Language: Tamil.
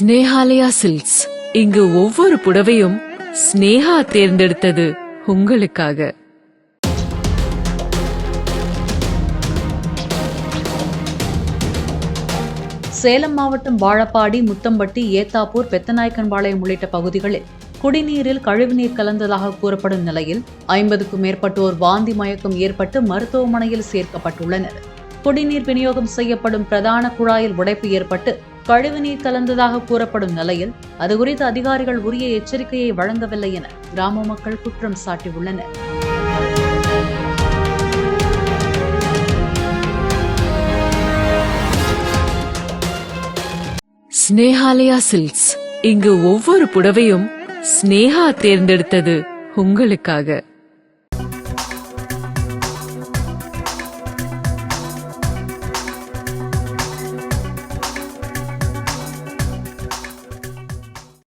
ஸ்னேஹாலயா சில்க்ஸ். இங்கு ஒவ்வொரு புடவையும் ஸ்னேகா தேர்ந்தெடுத்தது உங்களுக்காக. சேலம் மாவட்டம் வாழப்பாடி, முத்தம்பட்டி, ஏத்தாப்பூர், பெத்தநாயக்கன்பாளையம் உள்ளிட்ட பகுதிகளில் குடிநீரில் கழிவுநீர் கலந்ததாக கூறப்படும் நிலையில் 50க்கும் மேற்பட்டோர் வாந்தி மயக்கம் ஏற்பட்டு மருத்துவமனையில் சேர்க்கப்பட்டுள்ளனர். குடிநீர் விநியோகம் செய்யப்படும் பிரதான குழாயில் உடைப்பு ஏற்பட்டு கழிவுநீர் கலந்ததாக கூறப்படும் நிலையில் அது குறித்து அதிகாரிகள் உரிய எச்சரிக்கையை வழங்கவில்லை என கிராம மக்கள் குற்றம் சாட்டியுள்ளனர். ஸ்னேஹாலயா சில்க்ஸ். இங்கு ஒவ்வொரு புடவையும் ஸ்னேகா தேர்ந்தெடுத்தது உங்களுக்காக.